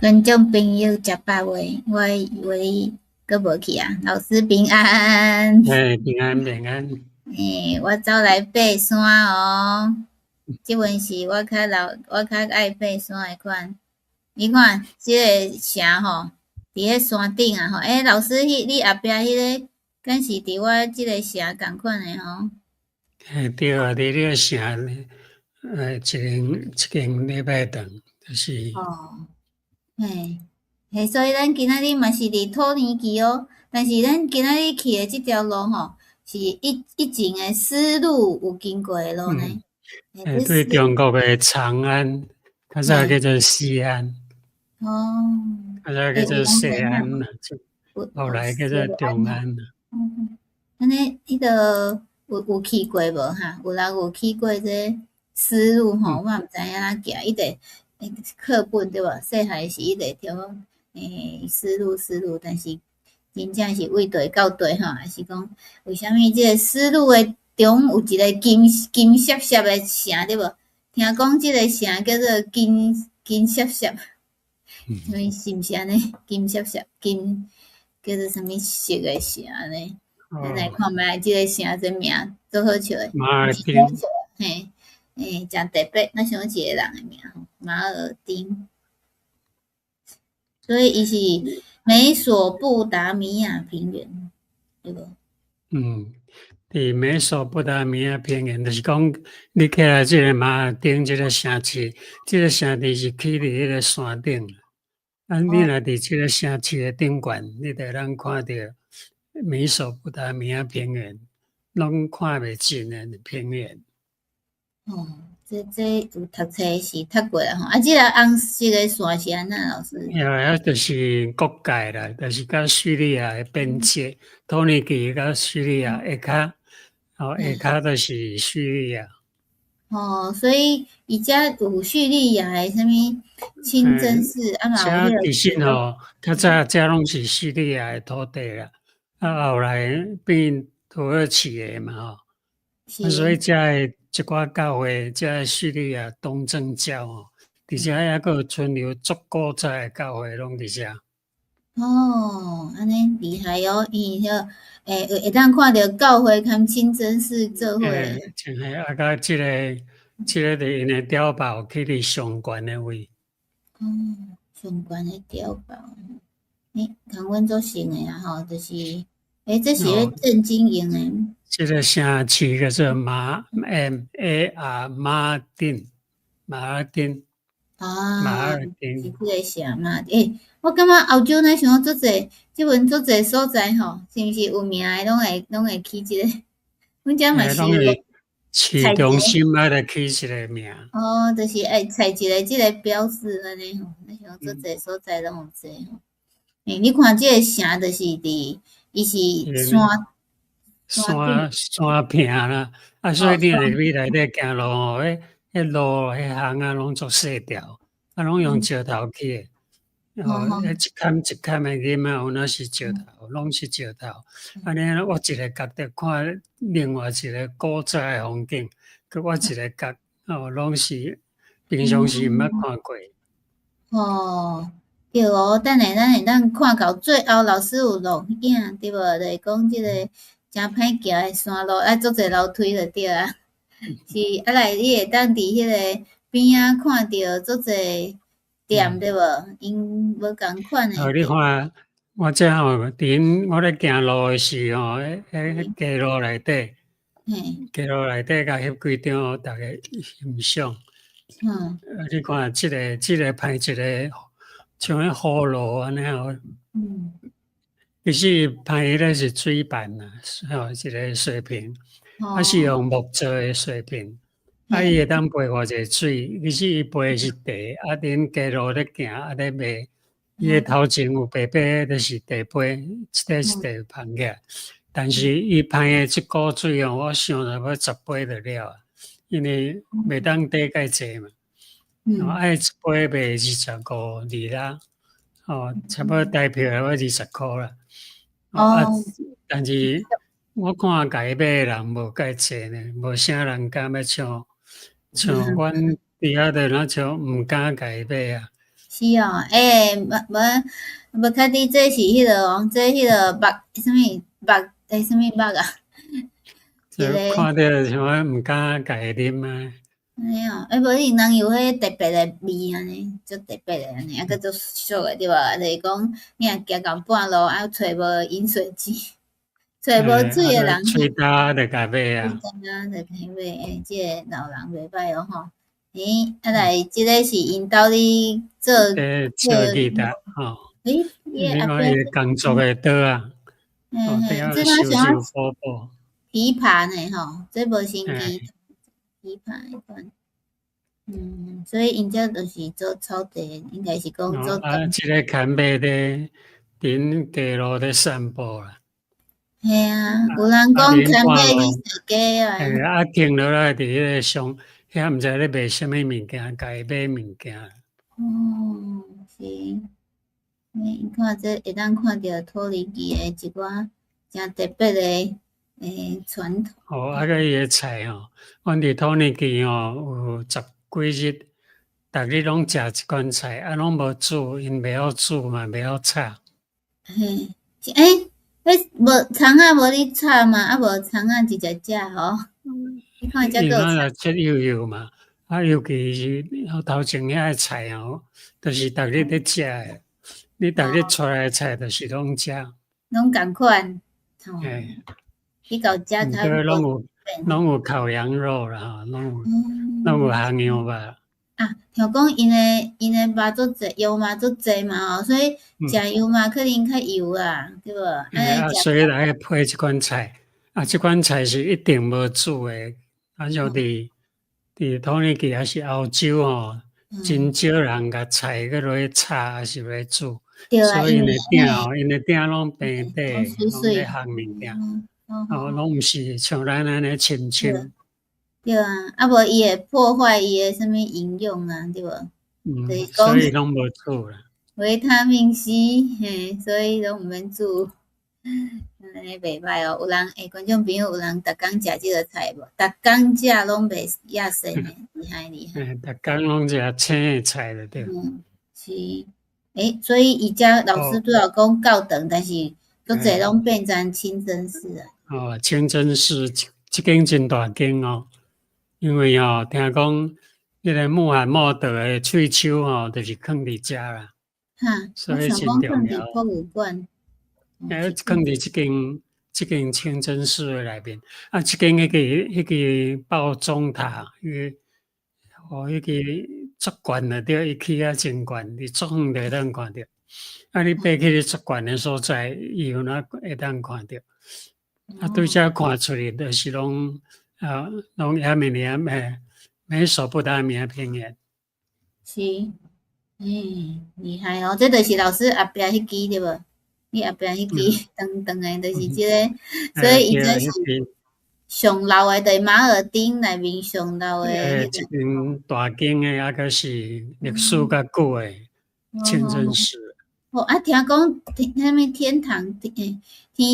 跟种朋友食饱未？我以为佫无去啊。老师平安。平安平安。我走来爬山哦。即阵是我较爱爬山诶款。你看即个城吼，伫迄山顶啊吼。老师，你后壁迄个，敢是伫我即个城共款诶吼？对啊，伫你个城一间礼拜堂，就是。哦。所以咱今仔日嘛是伫土耳其哦，但是咱今仔日去诶即条路吼，是以前诶丝路有经过诶路呢。这对中国诶长安，较早叫做西安，哦，较早叫做西安啦，后来叫做中安安啦。安尼迄个有去过无哈？有人有去过这丝路吼，我嘛毋知影安怎行，伊得课本对无？细汉时伊得听讲丝路，但是真正是位地到地吼，还是讲为虾米即个丝路诶中有一个金闪闪诶城对无？听讲即个城叫做金闪闪，什物是毋是安尼？金闪闪金叫做啥物色诶城呢？咱来看觅即个城这名做好笑诶，马尔真好丁。笑诶，真特别。咱想一个人诶名吼，马尔丁。所以伊是美索不达米亚平原，对无？伫美索不达米亚平原，就是讲你起来即个马尔丁即个城市，即个城市是起伫迄个山顶。你若伫即个城市诶顶悬，你就通看到美索不达米亚平原，拢看袂尽诶平原。这有读册是读过啦吼。即个红色诶线是安怎老师？遐就是国界啦，就是甲叙利亚诶边界，土耳其甲叙利亚下骹，下骹就是叙利亚。所以伊遮有叙利亚诶啥物清真寺，嘛有迄其实较早遮拢是叙利亚诶土地啦，后来变土耳其诶嘛所以遮诶一寡教会，遮诶叙利亚东正教伫遮还佫有存留足古早诶教会拢伫遮。安尼厉害哦！伊迄会当看着教会含清真寺做伙。真诶，甲即个伫因诶碉堡去伫上悬诶位。上悬诶碉堡，共阮做成诶啊吼，就是，这是咧正经用诶。即个城市叫做马尔丁。是即个城嘛？我感觉欧洲那想做济，即阵做济所在吼，是毋是有名诶，拢会起即个？阮遮嘛是拢是市采中心著起一个名。就是采一个即个标志安尼吼。咱想做济所在拢有这吼。你看即个城就是伊是山坪啦，所以你若入去内底行路迄路迄巷拢足细条，拢用石头起诶。一坎一坎诶入有那是石头，拢是石头。安尼我一个角度看另外一个古早诶风景，我一个角拢是平常时毋捌看过。对哦，等下咱会当看到最后，老师有录影对无？就是讲即个真歹行诶山路，足侪楼梯就对啊。是来你会当伫迄个边仔看着足侪店对无？因无共款诶。你看我遮伫我咧行路诶时迄街路内底，街路内底甲翕几张逐个欣赏。你看即个拍一个像迄雨路安尼其实拍迄个是水板啦，一个水平，是用木做诶水平，伊会当陪偌济水，其实伊陪诶是茶，恁街路咧行咧卖，伊诶头前有白白就是茶杯，一块一块放起来，但是伊拍诶即股水我想着要10杯就了啊，因为袂当底介济嘛。一杯卖25 2差不多台票要20箍啦。但是我看甲伊买诶人无介济呢，无啥人敢要像阮伫遐的那像毋敢甲伊买啊。是哦，无较滴，这是迄个哦，这迄个目什物目什物目啊？一就个看到像毋敢家己啉啊。哎哦，无因人有迄特别诶味安尼，足特别诶安尼，啊，佮足俗诶对无？就是讲，你若行到半路啊，找无饮水机，找无水诶人，喙焦着甲买你啊。知影着去买，即个老人袂歹哦吼。啊来，即个是因兜咧做吉他吼，伊诶你看伊后壁工作诶倒啊，底嘿，下即摆像修修补补。琵琶呢吼，这无新嘿，奇，琵琶迄款，所以因遮著是做草地，应该是讲做动。即个牵马咧，伫街路咧散步啦。嘿啊，有人讲恁牵马去看路，踅街啊，停落来伫迄个商，遐毋知咧卖啥物物件，家己买物件。哦，是，你看这会当看着土耳其诶一寡诚特别传统。甲伊诶菜吼，阮伫土耳其有10几日，逐日拢食即款菜，拢无煮，因袂晓煮嘛，袂晓炒。嘿，迄无葱仔无你炒嘛？啊无葱仔直接食吼？你看遮因个有葱，切幼幼嘛，尤其是头前遐个菜著是逐日咧食诶。你逐日出来诶菜著是拢食，拢共款，吼，嘿，比较食较毋过无便吼。拢有烤羊肉啦，拢有嗯，烘羊肉。啊，听讲因诶肉足济，油嘛足济嘛吼，所以食油嘛可能较油啊，对无？所以来配即款菜，即款菜是一定无煮诶。像伫土耳其还是欧洲真少人甲菜去落去炒，还是落去煮。对啊，所以因因为诶鼎拢平拢底，拢咧水水，烘物件，好，拢毋是像咱安尼深深。对啊，啊无伊会破坏伊诶啥物营养啊，对无？就是讲所以拢无煮啦。维他命 C，嘿，所以拢毋免煮。安尼袂歹哦，有人观众朋友有人逐工食即个菜无？逐工食拢袂亚生诶，厉害厉害。逐工拢食青诶菜就对。是，所以伊遮老师拄有讲教堂，但是足济拢变成清真寺啊。清真寺即间真大间因为听讲迄个穆罕默德诶喙手就是囥伫遮啦，哈，我所以想讲真重要。囥伫博物馆，囥伫即间清真寺诶内面，即间迄个报钟塔，迄个足悬诶着，伊起啊真悬，你足远就会当看着。你爬去足悬诶所在，伊有哪会当看着？对遮看出去，就是拢亚美尼亚美索不达米亚平原。是，厉害哦！这就是老师后壁迄支对无？你后壁迄支长长诶，就是即个，所以伊这是上老诶，就是马尔丁内面上老诶一迄个。间大间诶，个是历史较久诶清真寺。听讲啥物天堂天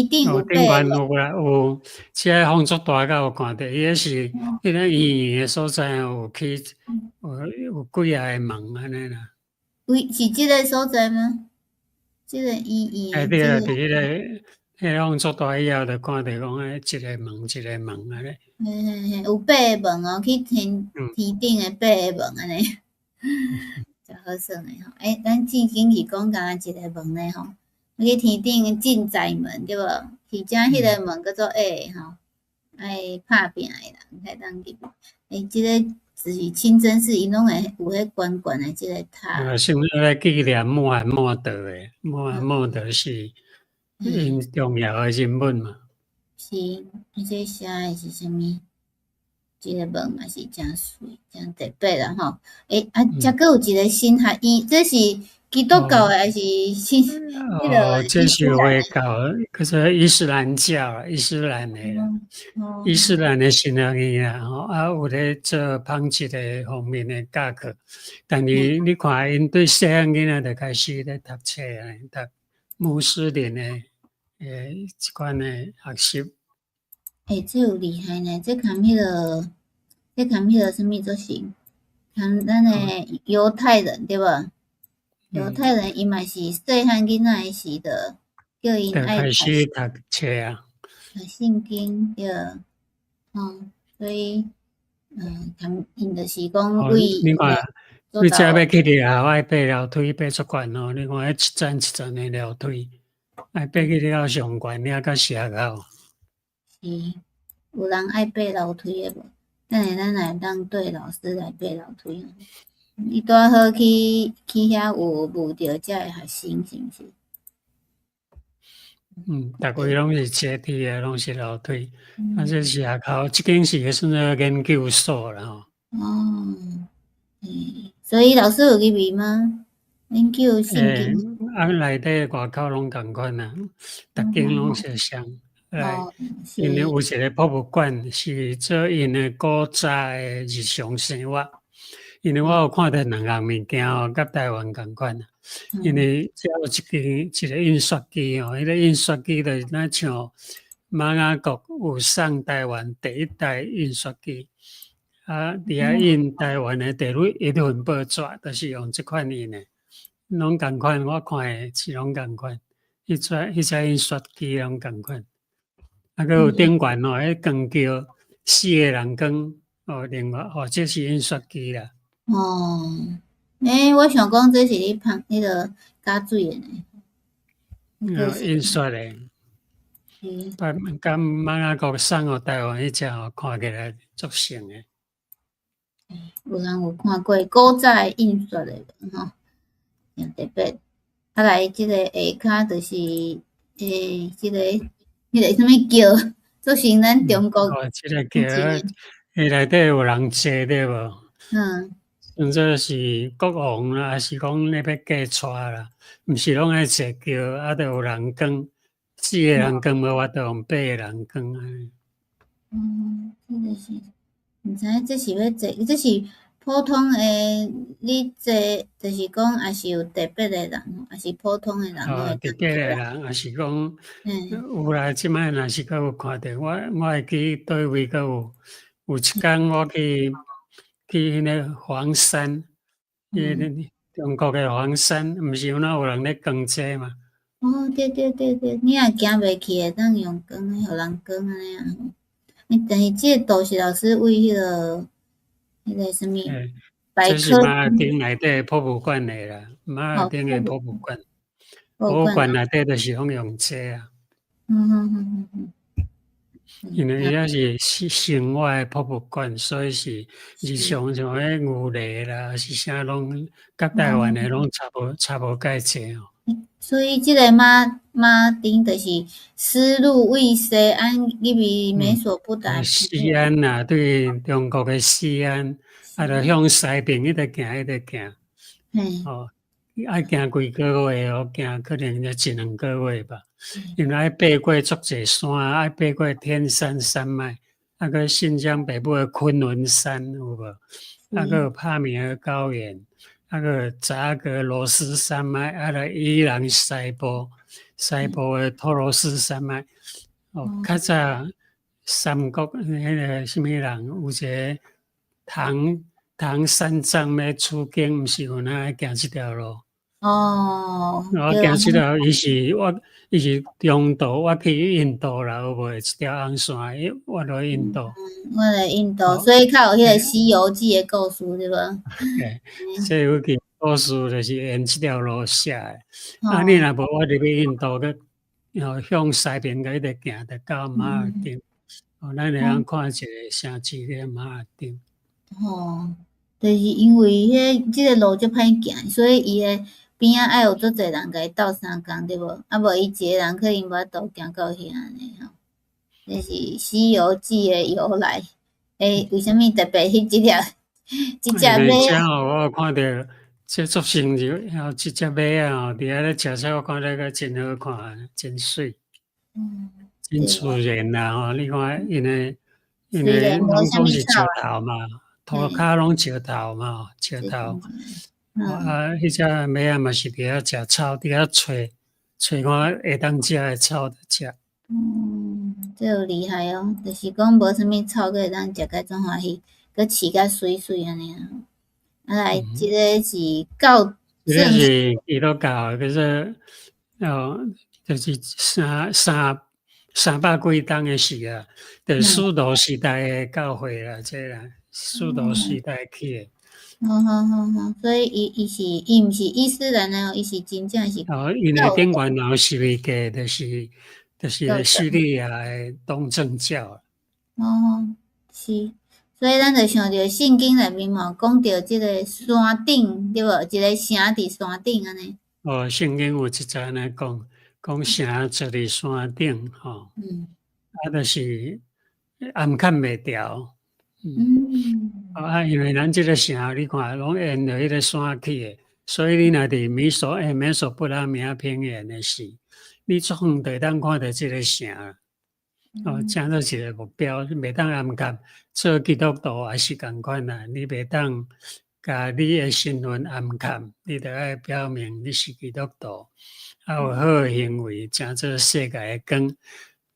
顶有顶悬爬有啦，有，遮风足大甲有看到，伊迄是迄个圆圆诶所在有起有几个门安尼啦。是即个所在吗？即个圆圆对啦，诶，伫迄个风足大以后，就看着讲一个门一个门安尼。有八个门哦，去天顶诶八个门安尼。真好耍诶吼！咱正经是讲敢若一个门咧吼，去天顶进宅门对无？而且迄个门叫做吼，爱拍拼诶人才当入。即个就是清真寺，因拢会有迄悬悬诶即个塔。先来纪念穆罕默德诶，穆罕默德是因重要诶人物嘛。是，这写诶是啥物？即个门嘛是诚水，诚特别啦吼。遮佫有一个新学院，这是基督教诶还是新迄个这是回教，可是伊斯兰教，伊斯兰诶啦，伊斯兰诶新学院啦，有咧做纺织诶方面诶教课，但是你看因对细汉囡仔就开始咧读册啊，读穆斯林诶即款诶学习。这有厉害呢！这含迄个，这含迄个啥物做成？含咱诶犹太人对无？犹太人伊嘛是细汉囡仔诶时的，叫因爱开始读册啊，读圣经，对，所以因就是讲为你看，做到你只要去日后爱爬楼梯爬足悬哦，你看一层一层诶楼梯，爱爬去了上悬，了到社口。是有人爱爬楼梯诶无？等下咱来当对老师来爬楼梯。伊拄好去遐有遇着遮诶学生，是毋是？逐位拢是阶梯诶，拢是楼梯。这社口即间是算做研究所啦吼。所以老师有入去吗？研究圣经。内底外口拢共款啦，逐间拢是相。因为有一个博物馆是做因诶古早诶日常生活。因为我有看到两项物件哦，甲台湾共款啦。因为只有一个印刷机哦，迄个印刷机就是咱像马雅国有送台湾第一台印刷机，伫遐印台湾诶第一份报纸，就是用即款印诶，拢共款。我看诶是拢共款，迄只印刷机拢共款。佮有顶悬哦，迄光叫4个人光哦，另外这是印刷机啦。我想讲这是你拍迄个加水诶呢。印刷诶。甲马雅国送互台湾迄只哦，看起来足像诶。有人有看过古早诶印刷诶吼，特别。来，即个下骹就是即个迄个啥物叫，做成咱中国。即个叫，伊内底有人坐对无？算做是国王啦，还是讲你要嫁娶啦？毋是拢爱坐轿，著有人扛，4个人扛无法度用8个人扛安尼。这个是毋知影这是要坐，这是普通诶，你坐就是讲也是有特别诶人，也是普通诶人拢会特别诶人，也是讲有啦。即摆若是佫有看着，我会记倒位佫有一工我去迄个黄山，中国诶黄山，毋是有人咧扛这嘛？对，你若行袂去，会当用扛诶，互人扛安尼啊。但是即个都是老师为迄个啥物？这是马尔丁内底博物馆诶啦，马尔丁诶博物馆，博物馆内底就是拢用这啊。因为伊遐是生活诶博物馆，所以是日常像迄牛犁啦，是啥拢甲台湾诶拢差无介济哦。所以即个马丁就是丝路为西安入去美索不达西安啦，对中国诶西安，著向西边一直行。爱行几个月哦，行可能要1-2个月吧。因为爱爬过足济山，爱爬过天山山脉，个新疆北部诶昆仑山有无？个有帕米尔高原，个扎格罗斯山脉，来伊朗西部诶托罗斯山脉。较早三国迄个什么人有一个唐三藏要出京，毋是有哪行即条路？我行即条，伊是中途，我去印度啦，有无？一条红线，我落印度。我来印度，所以较有迄个《西游记》诶故事，对无？西游记故事就是沿即条路写诶。你若无我入去印度，向西边个一直行，着到马尔丁。咱会通看一个城市叫马尔丁。就是因为即个路足歹行，所以伊诶边仔爱有足济人甲伊斗相共，对无？无伊一个人可能无法度行到遐安尼吼。这是《西游记》诶由来。为虾米特别迄即条即只马？我有看到这足成就，即只马啊！伫遐咧食菜，我看到个真好看，真水，真自然啦！你看，因为拢讲是石头嘛，涂骹拢石头嘛，石头。迄只马啊嘛是伫遐食草，伫遐找看会当食诶草着食。这有厉害哦！就是讲无啥物草，会当食甲种欢喜，佮饲甲水水安尼啊。来，即个是这个是基督教，可是就是三百几当的事啊，就是使徒时代的教会啦，这啦，使徒时代起的。所以伊毋是伊斯兰哦，伊是真正是因为顶源头是为个，就是叙利亚的东正教。是，所以咱就想着圣经内面嘛，讲着即个山顶对无？一个城伫山顶安尼。圣经有一节安尼讲城坐伫山顶吼，就是暗看袂牢。因为咱即个城，你看拢沿着迄个山起的，所以你若伫美索不达米亚平原的时，你总会当看到即个城。正做一个目标，袂当暗看。做基督徒也是共款啦，你袂当甲你的身份暗看，你着爱表明你是基督徒，有好的行为，正做世界的光。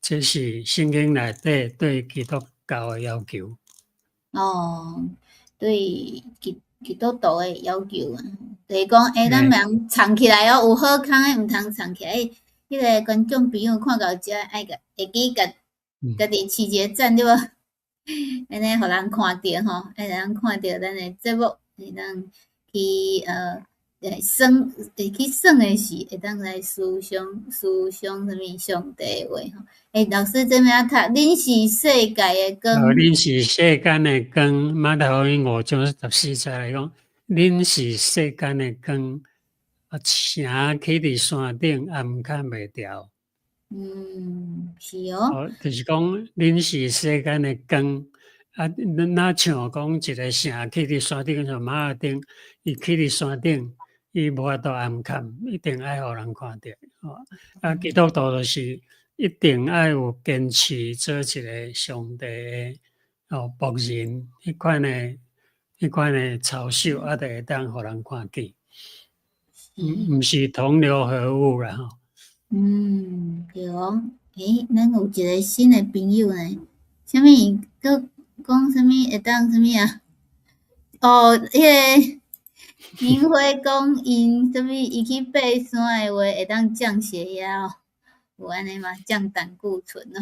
这是圣经内底对基督教的要求。对基督徒的要求啊，就是讲，咱人藏起来有好康诶，毋通藏起来。迄个观众朋友看到遮，会记家己饲一个赞对无？安尼互人看着吼，会人看着咱诶节目，会当去去耍诶时，会当来思想啥物上帝诶话吼。老师这边读，恁是世界诶光。恁是世间诶光，马太福音5章14节来讲，恁是世间诶光，城起伫山顶，暗看袂牢。是哦。就是讲，恁是世间的光，哪像讲一个城起伫山顶，像马尔丁，伊起伫山顶，伊无法度暗看，一定爱互人看到。基督徒就是一定爱有坚持做一个上帝的仆人，迄款的操守，就会当互人看见。毋是同流合污啦吼。对哦。咱有一个新的朋友呢，啥物佮讲啥物会当啥物啊？迄个明辉讲因啥物伊去爬山的话会当降血压哦，有安尼嘛？降胆固醇哦。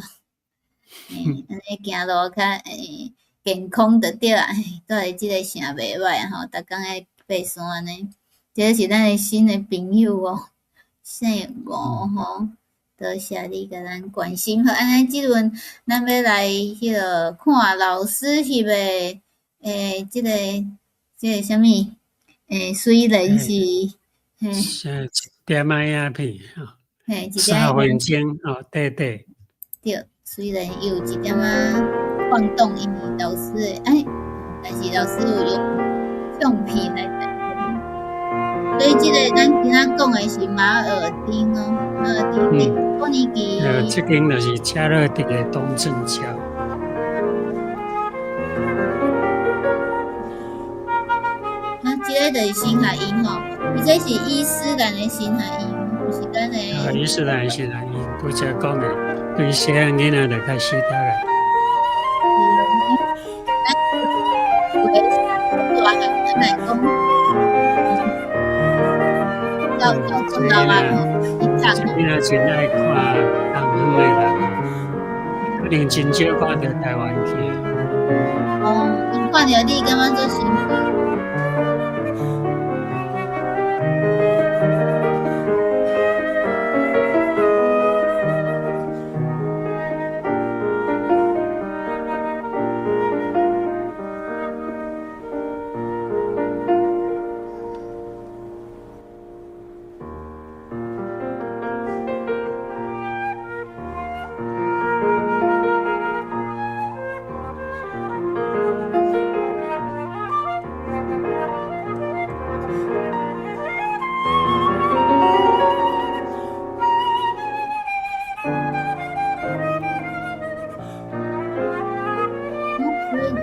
安尼行路较健康着对啊。住伫即个城袂歹吼，逐工爱爬山安尼。这是咱的新的朋友哦，姓吴吼。多谢你甲咱关心。好，安尼即轮咱要来迄个看老师翕的即个啥物虽然是一点仔影片3分钟对。对，虽然伊有一点仔晃动，因为老师的但是老师有用相片来拍。所以即个咱今仔讲的是马尔丁哦，马尔丁多尼基。这间就是加勒底的东正教。即个就是新海因吼，伊这是伊斯兰的新海因，不是咱的。伊斯兰新海因，拄则讲的，对细汉囡仔就开始读啊。囡仔真爱看东方的人，可能真少看到台湾去。因看到你感觉做辛苦。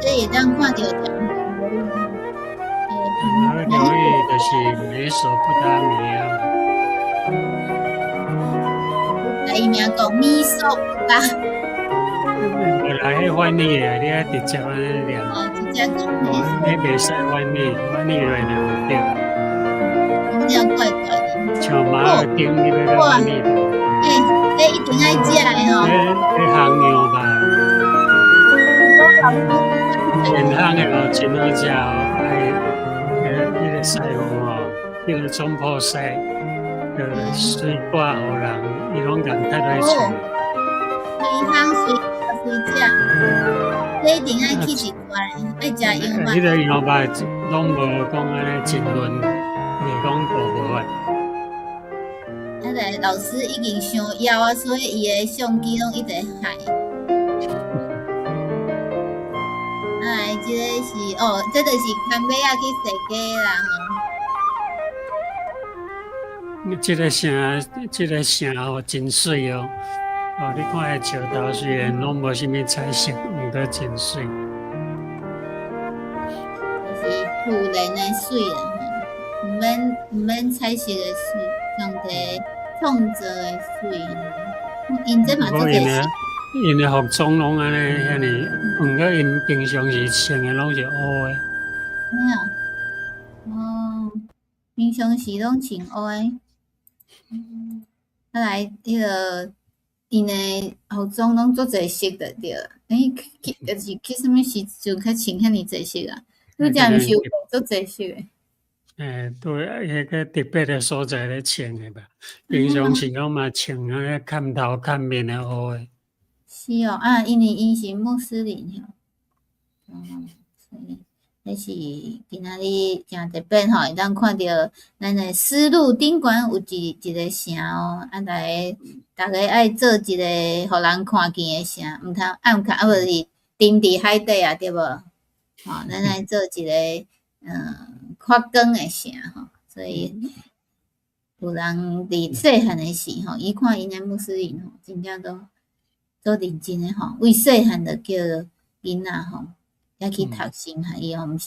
这也当看到流域就是美索不达米亚。第一名讲美索不达。来迄翻译啊，你爱直接安尼念。直接讲。你袂使翻译，翻译落就对。了怪怪的。像马儿顶你要哇，安尼着。这一定爱食的吼。这烘牛排，健康的哦，真好食哦。迄个师傅哦，叫做总铺师，水挂互人，伊拢共踢来厝。随行随食，这一定爱去一块，爱食羊肉。迄个羊肉拢无讲安尼真嫩，袂讲薄薄啊。迄个老师已经伤枵啊，所以伊的相机拢一直害。这个是这就是牵尾仔去踅街啦吼。这个城哦，真水哦。你看迄石头虽然拢无啥物彩色，毋过真水。就是自然的水啦吼，毋免彩色的水，上帝创造的水。因这嘛做者是。因的服装拢安尼遐尼，毋过因平常时穿的拢是乌的。平常时拢穿乌的。来，因的服装拢做侪色的对啦。就是去什么时阵较穿遐尼侪色啊？你这毋是有做侪色的？对，迄个特别的所在咧穿的吧。平常时拢嘛穿啊，看头看面的乌的。是哦，因为因是穆斯林吼，所以迄是今仔日诚特别吼，会当看到咱的丝路顶悬有一个城哦，大家爱做一个互人看见的城，毋通暗看无是沉伫海底啊，对无？咱来做一个发光的城吼，所以有人伫细汉的时吼，伊看因的穆斯林吼，真正都做认真诶吼，为细汉就叫囡仔吼，也去读神学伊吼，毋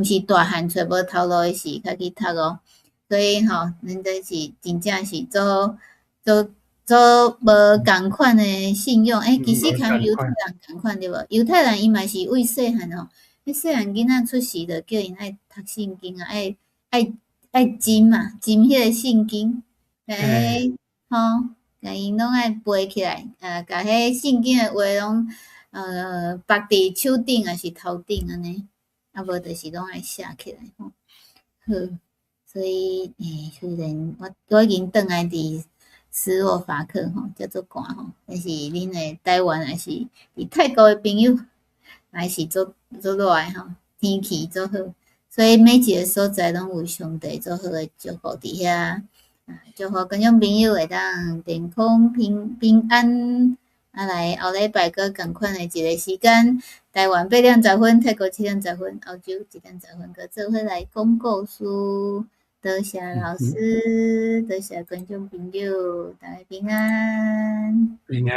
是大汉揣无头路诶时，较去读哦。所以吼，咱这是真正是做无共款诶信用。其实跟犹太人共款对无？犹太人伊嘛是为细汉吼，细汉囡仔出世就叫因爱读圣经啊，爱浸嘛，浸迄个圣经，吼。甲因拢爱背起来，甲迄圣经诶话拢绑伫手顶还是头顶安尼，无就是拢爱写起来吼。好，所以虽然我已经转来伫斯洛伐克吼，叫做寒吼，但是恁诶台湾还是伫泰国诶朋友还是做热吼，天气做好，所以每一个所在拢有上帝做好诶祝福伫遐。祝福观众朋友会当健康平安，来后礼拜个共款的一个时间，台湾8:10，泰国7:10，澳洲1:10个做伙来讲故事。多谢老师，多谢观众朋友，大家平安。平安。